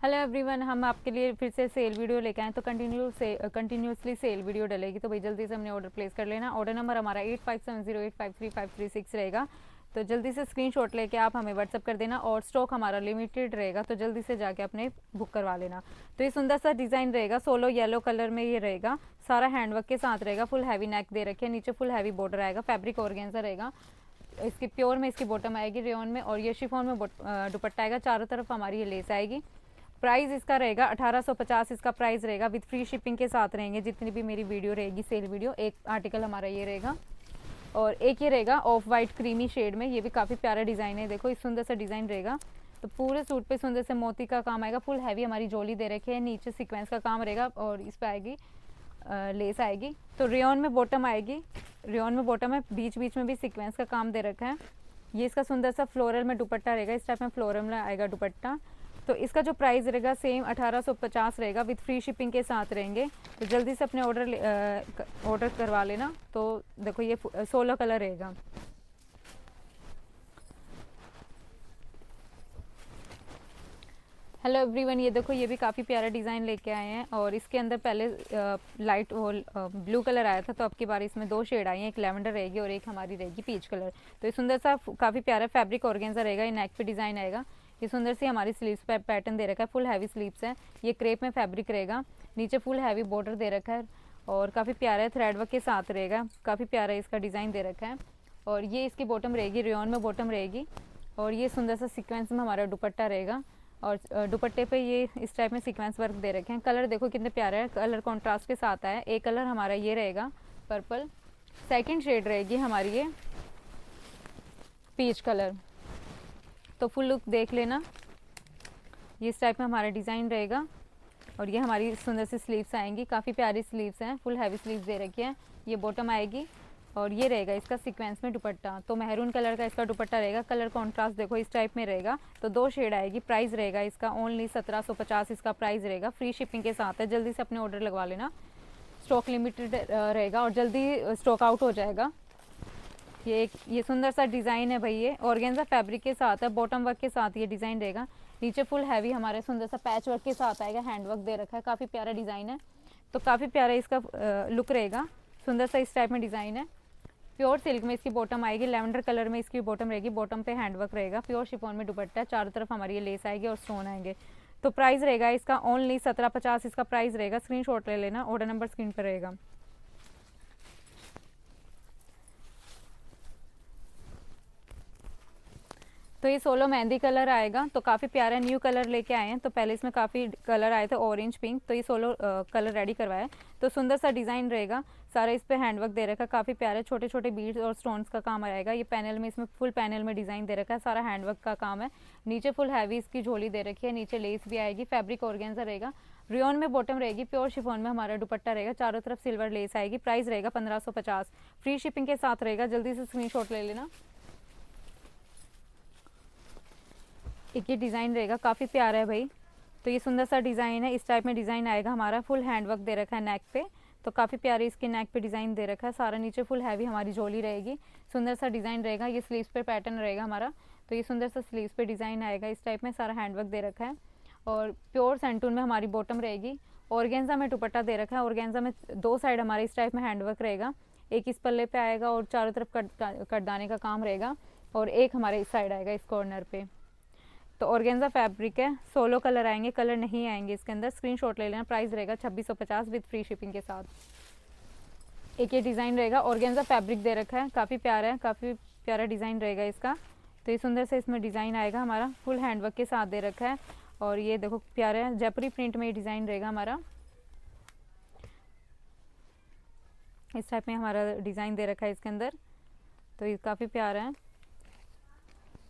Hello everyone, हम आपके लिए फिर से सेल वीडियो लेके आए तो कंटिन्यूसली सेल वीडियो डलेगी। तो भाई जल्दी से हमने ऑर्डर प्लेस कर लेना। ऑर्डर नंबर हमारा 8570853536 रहेगा। तो जल्दी से स्क्रीनशॉट लेके आप हमें व्हाट्सअप कर देना और स्टॉक हमारा लिमिटेड रहेगा, तो जल्दी से जाके अपने बुक करवा लेना। तो ये सुंदर सा डिज़ाइन रहेगा, सोलो येलो कलर में ये रहेगा, सारा हैंडवर्क के साथ रहेगा, फुल हैवी नेक दे रखे, नीचे फुल हैवी बॉर्डर आएगा, फैब्रिक ऑर्गेन्जा रहेगा। इसकी प्योर में इसकी बॉटम आएगी रेयन में, और ये शिफॉन में दुपट्टा आएगा, चारों तरफ हमारी ये लेस आएगी। प्राइस इसका रहेगा 1850 इसका प्राइस रहेगा, विद फ्री शिपिंग के साथ रहेंगे जितनी भी मेरी वीडियो रहेगी सेल वीडियो। एक आर्टिकल हमारा ये रहेगा और एक ये रहेगा ऑफ वाइट क्रीमी शेड में, ये भी काफ़ी प्यारा डिज़ाइन है। देखो इस सुंदर सा डिज़ाइन रहेगा। तो पूरे सूट पे सुंदर से मोती का काम आएगा, फुल हैवी हमारी जोली दे रखे है, नीचे सीक्वेंस का काम रहेगा और इस पर आएगी लेस आएगी। तो रेयन में बॉटम आएगी, रेयन में बॉटम है, बीच बीच में भी सीक्वेंस का काम दे रखा है। ये इसका सुंदर सा फ्लोरल में दुपट्टा रहेगा, इस टाइप में फ्लोरल में आएगा दुपट्टा। तो इसका जो प्राइस रहेगा सेम 1850 रहेगा, विद फ्री शिपिंग के साथ रहेंगे। तो जल्दी से अपने ऑर्डर करवा लेना। तो देखो ये 16 कलर रहेगा। हेलो एवरीवन, ये देखो ये भी काफ़ी प्यारा डिज़ाइन लेके आए हैं और इसके अंदर पहले लाइट वो ब्लू कलर आया था, तो अब की बार इसमें दो शेड आई हैं, एक लेवेंडर रहेगी और एक हमारी रहेगी पीच कलर। तो ये सुंदर सा काफ़ी प्यारा फैब्रिक ऑर्गेन्जा रहेगा, ये नेक पे डिज़ाइन आएगा। ये सुंदर सी हमारी स्लीव्स पे पैटर्न दे रखा है, फुल हैवी स्लीव्स है, ये क्रेप में फैब्रिक रहेगा, नीचे फुल हैवी बॉर्डर दे रखा है और काफ़ी प्यारा है, थ्रेड वर्क के साथ रहेगा, काफ़ी प्यारा इसका डिज़ाइन दे रखा है। और ये इसकी बॉटम रहेगी, रेयन में बॉटम रहेगी और ये सुंदर सा सीक्वेंस में हमारा दुपट्टा रहेगा और दुपट्टे पे ये इस टाइप में सीक्वेंस वर्क दे रखे हैं। कलर देखो कितने प्यारे हैं, कलर कॉन्ट्रास्ट के साथ है। एक कलर हमारा ये रहेगा पर्पल, सेकंड शेड रहेगी हमारी ये पीच कलर। तो फुल लुक देख लेना, ये इस टाइप में हमारा डिज़ाइन रहेगा और ये हमारी सुंदर सी स्लीव्स आएंगी, काफ़ी प्यारी स्लीव्स हैं, फुल हैवी स्लीव्स दे रखी है। ये बॉटम आएगी और ये रहेगा इसका सीक्वेंस में दुपट्टा। तो मैरून कलर का इसका दुपट्टा रहेगा, कलर कॉन्ट्रास्ट देखो इस टाइप में रहेगा। तो दो शेड आएगी। प्राइस रहेगा इसका ओनली 1750 इसका प्राइस रहेगा, फ्री शिपिंग के साथ है। जल्दी से अपने ऑर्डर लगवा लेना, स्टॉक लिमिटेड रहेगा और जल्दी स्टॉक आउट हो जाएगा। ये सुंदर सा डिज़ाइन है भाई, ये ऑर्गेन्जा फैब्रिक के साथ है, बॉटम वर्क के साथ ये डिज़ाइन रहेगा, नीचे फुल हैवी हमारे सुंदर सा पैच वर्क के साथ आएगा, हैंड वर्क दे रखा है, काफ़ी प्यारा डिज़ाइन है। तो काफ़ी प्यारा इसका लुक रहेगा, सुंदर सा इस टाइप में डिज़ाइन है। प्योर सिल्क में इसकी बॉटम आएगी, लेवेंडर कलर में इसकी बॉटम रहेगी, बॉटम पे हैंडवर्क रहेगा, प्योर शिफॉन में दुपट्टा, चारों तरफ हमारी ये लेस आएगी और स्टोन आएंगे। तो प्राइस रहेगा इसका ओनली 1750 इसका प्राइस रहेगा। स्क्रीनशॉट ले लेना, ऑर्डर नंबर स्क्रीन पर रहेगा। तो ये 16 मेहंदी कलर आएगा, तो काफ़ी प्यारा न्यू कलर लेके आए हैं। तो पहले इसमें काफ़ी कलर आए थे ऑरेंज पिंक, तो ये 16 कलर रेडी करवाया। तो सुंदर सा डिज़ाइन रहेगा, सारा इस पे हैंडवर्क दे रखा है, काफ़ी प्यारे छोटे छोटे बीड्स और स्टोन्स का काम आएगा। ये पैनल में, इसमें फुल पैनल में डिज़ाइन दे रखा है, सारा हैंडवर्क का काम है। नीचे फुल हैवी इसकी झोली दे रखी है, नीचे लेस भी आएगी, फैब्रिक ऑर्गेन्जा रहेगा, रेयन में बॉटम रहेगी, प्योर शिफॉन में हमारा दुपट्टा रहेगा, चारों तरफ सिल्वर लेस आएगी। प्राइस रहेगा 1550, फ्री शिपिंग के साथ रहेगा। जल्दी से स्क्रीनशॉट ले लेना। एक ये डिज़ाइन रहेगा, काफ़ी प्यारा है भाई। तो ये सुंदर सा डिज़ाइन है, इस टाइप में डिज़ाइन आएगा हमारा, फुल हैंडवर्क दे रखा है नेक पे, तो काफ़ी प्यारी इसके नेक पे डिज़ाइन दे रखा है, सारा नीचे फुल हैवी हमारी झोली रहेगी, सुंदर सा डिज़ाइन रहेगा। ये स्लीव्स पे पैटर्न रहेगा हमारा, तो ये सुंदर सा स्लीव्स पे डिज़ाइन आएगा, इस टाइप में सारा हैंडवर्क दे रखा है और प्योर सेंटून में हमारी बॉटम रहेगी। ऑर्गेन्जा में दुपट्टा दे रखा है, ऑर्गेन्जा में दो साइड हमारे इस टाइप में हैंडवर्क रहेगा, एक इस पल्ले पे आएगा और चारों तरफ कटदाने का काम रहेगा और एक हमारे इस साइड आएगा इस कॉर्नर पे। तो ऑर्गेन्जा फैब्रिक है, 16 कलर आएंगे, कलर नहीं आएंगे इसके अंदर। स्क्रीनशॉट ले लेना। प्राइस रहेगा 2650 विद फ्री शिपिंग के साथ। एक ये डिज़ाइन रहेगा, ऑर्गेन्जा फैब्रिक दे रखा है, काफ़ी प्यारा है, काफ़ी प्यारा डिज़ाइन रहेगा इसका। तो ये सुंदर से इसमें डिज़ाइन आएगा हमारा, फुल हैंडवर्क के साथ दे रखा है और ये देखो प्यारा है, जयपुरी प्रिंट में ये डिज़ाइन रहेगा हमारा, इस टाइप में हमारा डिज़ाइन दे रखा है इसके अंदर। तो ये काफ़ी प्यारा है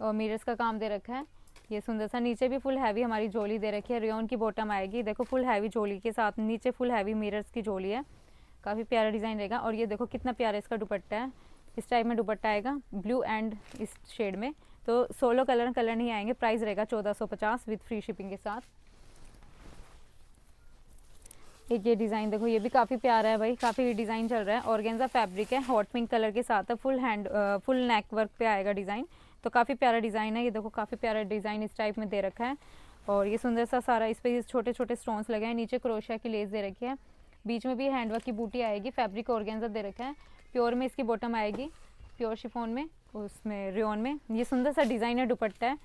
और मिरर्स का काम दे रखा है। ये सुंदर सा नीचे भी फुल हैवी हमारी झोली दे रखी है, रेयन की बॉटम आएगी, देखो फुल हैवी झोली के साथ, नीचे फुल हैवी मिरर्स की झोली है, काफ़ी प्यारा डिज़ाइन रहेगा। और ये देखो कितना प्यारा इसका दुपट्टा है, इस टाइप में दुपट्टा आएगा, ब्लू एंड इस शेड में। तो 16 कलर नहीं आएंगे। प्राइस रहेगा 1450 विद फ्री शिपिंग के साथ। एक ये डिज़ाइन देखो, ये भी काफ़ी प्यारा है भाई, काफ़ी डिज़ाइन चल रहा है, ऑर्गेन्जा फैब्रिक है, हॉट पिंक कलर के साथ है, फुल नेक वर्क पे आएगा डिज़ाइन। तो काफ़ी प्यारा डिज़ाइन है, ये देखो काफ़ी प्यारा डिज़ाइन इस टाइप में दे रखा है और ये सुंदर सा सारा इस पर छोटे छोटे स्टोन्स लगे हैं, नीचे क्रोशिया की लेस दे रखी है, बीच में भी हैंडवर्क की बूटी आएगी, फैब्रिक ऑर्गेन्जा दे रखा है, प्योर में इसकी बॉटम आएगी, प्योर शिफॉन में, उसमें रेयॉन में। ये सुंदर सा डिज़ाइनर दुपट्टा है,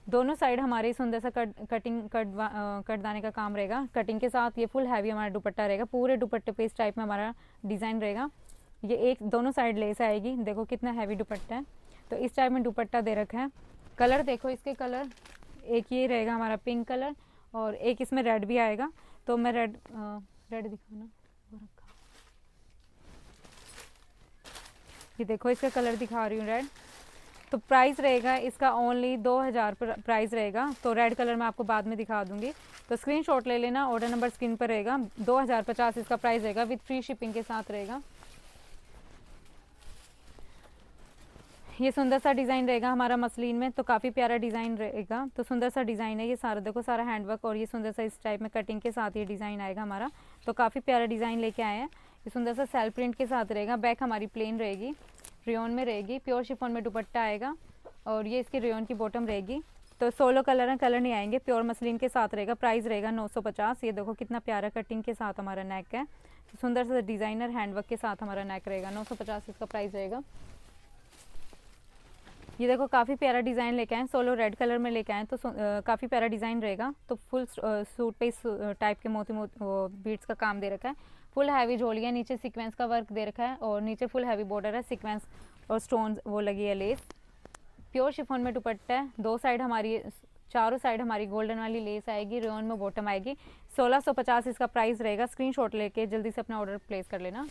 दोनों साइड हमारे सुंदर सा कटदाने का काम रहेगा, कटिंग के साथ ये फुल हैवी हमारा दुपट्टा रहेगा, पूरे दुपट्टे पे इस टाइप में हमारा डिज़ाइन रहेगा। ये एक दोनों साइड लेस आएगी, देखो कितना हैवी दुपट्टा है। तो इस टाइप में दुपट्टा दे रखा है। कलर देखो इसके, कलर एक ये रहेगा हमारा पिंक कलर और एक इसमें रेड भी आएगा। तो मैं रेड दिखाना, वो रखा, ये देखो इसका कलर दिखा रही हूँ रेड। तो प्राइस रहेगा इसका ओनली 2000 प्राइस रहेगा। तो रेड कलर मैं आपको बाद में दिखा दूंगी, तो स्क्रीनशॉट ले लेना, ऑर्डर नंबर स्क्रीन पर रहेगा। 2050 इसका प्राइस रहेगा, विद फ्री शिपिंग के साथ रहेगा। ये सुंदर सा डिज़ाइन रहेगा हमारा मसलिन में, तो काफ़ी प्यारा डिज़ाइन रहेगा। तो सुंदर सा डिज़ाइन है ये सारा, देखो सारा हैंडवर्क और ये सुंदर सा इस टाइप में कटिंग के साथ ये डिज़ाइन आएगा हमारा। तो काफ़ी प्यारा डिज़ाइन लेके आए हैं। ये सुंदर सा सेल प्रिंट के साथ रहेगा, बैक हमारी प्लेन रहेगी, रेयॉन में रहेगी, प्योर शिफॉन में दुपट्टा आएगा और ये इसकी रेयॉन की बॉटम रहेगी। तो 16 कलर हैं, कलर नहीं आएंगे, प्योर मसलिन के साथ रहेगा। प्राइस रहेगा 950। ये देखो कितना प्यारा कटिंग के साथ हमारा नेक है, तो सुंदर सा डिज़ाइनर हैंडवर्क के साथ हमारा नेक रहेगा। 950 इसका प्राइस रहेगा। ये देखो काफ़ी प्यारा डिज़ाइन लेके आए, सोलो रेड कलर में लेके आए, तो काफ़ी प्यारा डिज़ाइन रहेगा। तो फुल सूट पे इस टाइप के मोती बीड्स का काम दे रखा है, फुल हैवी झोली है, नीचे सीक्वेंस का वर्क दे रखा है और नीचे फुल हैवी बॉर्डर है, सीक्वेंस और स्टोन वो लगी है लेस। प्योर शिफॉन में दुपट्टा है, दो साइड हमारी, चारों साइड हमारी गोल्डन वाली लेस आएगी, रेयॉन में बॉटम आएगी। 1650 इसका प्राइस रहेगा। स्क्रीनशॉट लेके जल्दी से अपना ऑर्डर प्लेस कर लेना।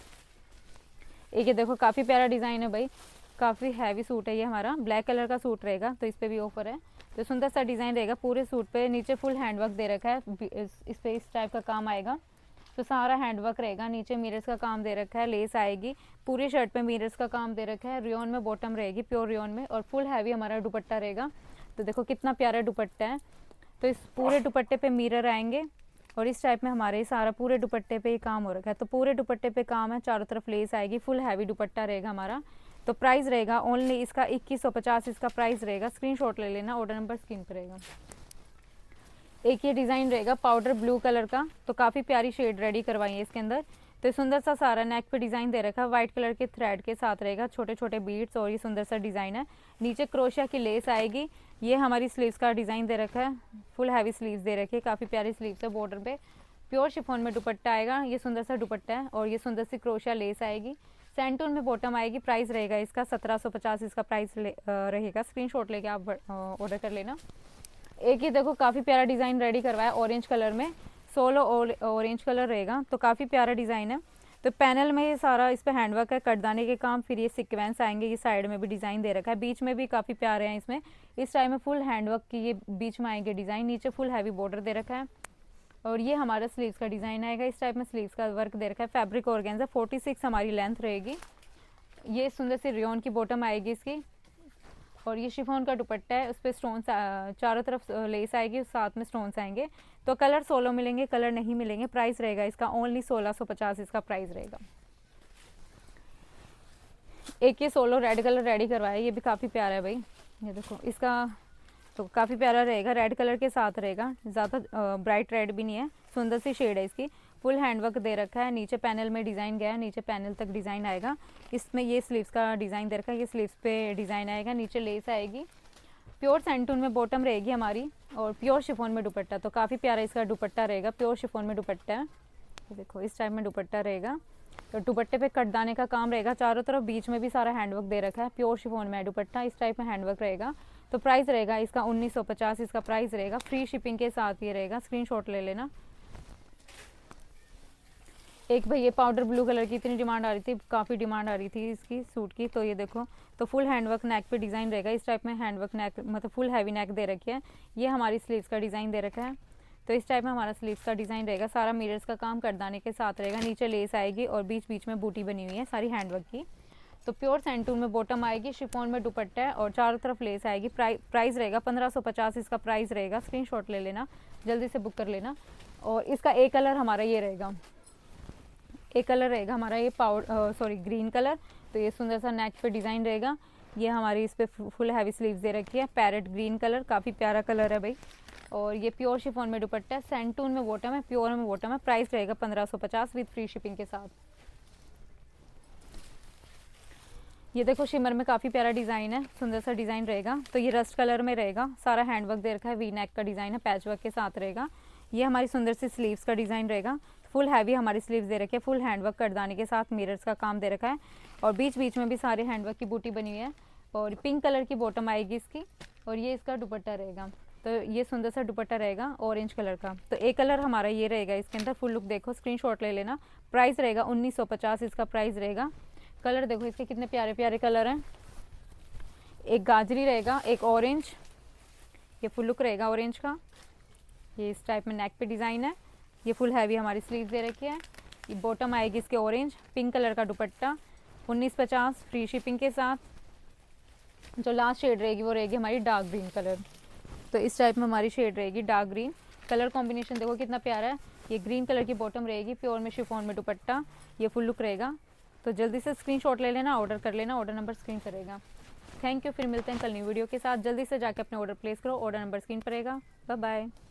एक ये देखो काफ़ी प्यारा डिज़ाइन है भाई, काफ़ी हैवी सूट है ये हमारा, ब्लैक कलर का सूट रहेगा, तो इस पर भी ऑफर है। तो सुंदर सा डिज़ाइन रहेगा पूरे सूट पे, नीचे फुल हैंडवर्क दे रखा है, इस पे इस टाइप का काम आएगा। तो सारा हैंडवर्क रहेगा, नीचे मिरर्स का काम दे रखा है, लेस आएगी, पूरी शर्ट पे मिरर्स का काम दे रखा है, रेयॉन में बॉटम रहेगी, प्योर रेयॉन में, और फुल हैवी हमारा दुपट्टा रहेगा। तो देखो कितना प्यारा दुपट्टा है। तो इस पूरे दुपट्टे पे मिरर आएंगे और इस टाइप में हमारे सारा पूरे दुपट्टे पे ये काम हो रखा है। तो पूरे दुपट्टे पे काम है, चारों तरफ लेस आएगी, फुल हैवी दुपट्टा रहेगा हमारा। तो प्राइस रहेगा ओनली इसका 2150 इसका प्राइस रहेगा। स्क्रीनशॉट ले लेना, ऑर्डर नंबर स्क्रीन पर रहेगा। एक ये डिज़ाइन रहेगा पाउडर ब्लू कलर का, तो काफ़ी प्यारी शेड रेडी करवाई है इसके अंदर। तो सुंदर सा सारा नेक पे डिज़ाइन दे रखा है, वाइट कलर के थ्रेड के साथ रहेगा, छोटे छोटे बीड्स और ये सुंदर सा डिज़ाइन है। नीचे क्रोशिया की लेस आएगी, ये हमारी स्लीव्स का डिज़ाइन दे रखा है, फुल हैवी स्लीव्स दे रखी है, काफ़ी प्यारी स्लीव्स है बॉर्डर पे। प्योर शिफॉन में दुपट्टा आएगा, ये सुंदर सा दुपट्टा है और ये सुंदर सी क्रोशिया लेस आएगी, सैंटून में बॉटम आएगी। प्राइस रहेगा इसका 1750 इसका प्राइस रहेगा। स्क्रीनशॉट लेके आप ऑर्डर कर लेना। एक ये देखो काफ़ी प्यारा डिज़ाइन रेडी करवाया ऑरेंज कलर में, सोलो ऑरेंज कलर रहेगा, तो काफ़ी प्यारा डिज़ाइन है। तो पैनल में ये सारा इस पर हैंडवर्क है, कटदाने के काम, फिर ये सीक्वेंस आएंगे, ये साइड में भी डिज़ाइन दे रखा है, बीच में भी काफ़ी प्यारे हैं इसमें। इस टाइम में फुल हैंडवर्क की ये बीच में आएंगे डिज़ाइन, नीचे फुल हैवी बॉर्डर दे रखा है और ये हमारा स्लीव्स का डिज़ाइन आएगा, इस टाइप में स्लीव्स का वर्क दे रखा है। फैब्रिक ऑर्गेन्जा 46 हमारी लेंथ रहेगी। ये सुंदर सी रेयॉन की बॉटम आएगी इसकी और ये शिफॉन का दुपट्टा है, उस पर स्टोन्स चारों तरफ लेस आएगी, साथ में स्टोन्स आएंगे। तो कलर 16 मिलेंगे, कलर नहीं मिलेंगे। प्राइस रहेगा इसका ओनली 1650 इसका प्राइस रहेगा। एक ये सोलो रेड कलर रेडी करवाया, ये भी काफ़ी प्यारा है भाई, ये देखो इसका तो काफ़ी प्यारा रहेगा, रेड कलर के साथ रहेगा, ज़्यादा ब्राइट रेड भी नहीं है, सुंदर सी शेड है इसकी, फुल हैंडवर्क दे रखा है, नीचे पैनल में डिज़ाइन गया है, नीचे पैनल तक डिज़ाइन आएगा। इसमें ये स्लीव्स का डिज़ाइन दे रखा है, ये स्लीव्स पे डिज़ाइन आएगा, नीचे लेस आएगी, प्योर सैंटून में बॉटम रहेगी हमारी और प्योर शिफॉन में दुपट्टा। तो काफ़ी प्यारा इसका दुपट्टा रहेगा, प्योर शिफॉन में दुपट्टा है, देखो इस टाइप में दुपट्टा रहेगा। तो दुपट्टे पे कटदाने का काम रहेगा चारों तरफ, बीच में भी सारा हैंडवर्क दे रखा है, प्योर शिफॉन में दुपट्टा, इस टाइप में हैंडवर्क रहेगा। तो प्राइस रहेगा इसका 1950 इसका प्राइस रहेगा, फ्री शिपिंग के साथ ये रहेगा। स्क्रीनशॉट ले लेना। एक भाई ये पाउडर ब्लू कलर की इतनी डिमांड आ रही थी, काफ़ी डिमांड आ रही थी इसकी सूट की, तो ये देखो तो फुल हैंडवर्क नेक पे डिज़ाइन रहेगा, इस टाइप में हैंडवर्क नेक मतलब फुल हैवी नेक दे रखी है। ये हमारी स्लीव्स का डिज़ाइन दे रखा है, तो इस टाइप में हमारा स्लीव्स का डिज़ाइन रहेगा, सारा मिरर्स का काम कटदाने के साथ रहेगा, नीचे लेस आएगी और बीच बीच में बूटी बनी हुई है सारी हैंडवर्क की। तो प्योर सैंटून में बॉटम आएगी, शिफॉन में दुपट्टा है और चारों तरफ लेस आएगी। प्राइस रहेगा 1550 इसका प्राइस रहेगा। स्क्रीनशॉट ले लेना, जल्दी से बुक कर लेना। और इसका एक कलर हमारा ये रहेगा, एक कलर रहेगा हमारा ये ग्रीन कलर। तो ये सुंदर सा नेक पे डिज़ाइन रहेगा, ये हमारी इस पर फुल हैवी स्लीव्स दे रखी है, पैरेट ग्रीन कलर, काफ़ी प्यारा कलर है भाई, और ये प्योर शिफॉन में दुपट्टा है, सैंटून में बॉटम है, प्योर में बॉटम है। प्राइस रहेगा 1550 विद फ्री शिपिंग के साथ। ये देखो शिमर में काफ़ी प्यारा डिज़ाइन है, सुंदर सा डिज़ाइन रहेगा। तो ये रस्ट कलर में रहेगा, सारा हैंडवर्क दे रखा है, वी नेक का डिज़ाइन है, पैच वर्क के साथ रहेगा। ये हमारी सुंदर सी स्लीव्स का डिज़ाइन रहेगा, फुल हैवी हमारी स्लीव्स दे रखे हैं, फुल हैंडवर्क करदाने के साथ मिरर्स का काम दे रखा है और बीच बीच में भी सारे हैंडवर्क की बूटी बनी हुई है। और पिंक कलर की बॉटम आएगी इसकी और ये इसका दुपट्टा रहेगा। तो ये सुंदर सा दुपट्टा रहेगा ऑरेंज कलर का। तो एक कलर हमारा ये रहेगा, इसके अंदर फुल लुक देखो, स्क्रीनशॉट ले लेना। प्राइस रहेगा 1950 इसका प्राइस रहेगा। कलर देखो इसके कितने प्यारे प्यारे कलर हैं, एक गाजरी रहेगा, एक ऑरेंज, ये फुल लुक रहेगा ऑरेंज का। ये इस टाइप में नेक पे डिज़ाइन है, ये फुल हैवी हमारी स्लीव दे रखी है। ये बॉटम आएगी इसके ऑरेंज, पिंक कलर का दुपट्टा 1950 फ्री शिपिंग के साथ। जो लास्ट शेड रहेगी वो रहेगी हमारी डार्क ग्रीन कलर। तो इस टाइप में हमारी शेड रहेगी डार्क ग्रीन। कलर कॉम्बिनेशन देखो कितना प्यारा है। ये ग्रीन कलर की बॉटम रहेगी, प्योर में शिफॉन में दुपट्टा, ये फुल लुक रहेगा। तो जल्दी से स्क्रीनशॉट ले लेना, ऑर्डर कर लेना, ऑर्डर नंबर स्क्रीन पर रहेगा। थैंक यू, फिर मिलते हैं कल न्यू वीडियो के साथ। जल्दी से जाके अपने ऑर्डर प्लेस करो, ऑर्डर नंबर स्क्रीन पर रहेगा। Bye bye.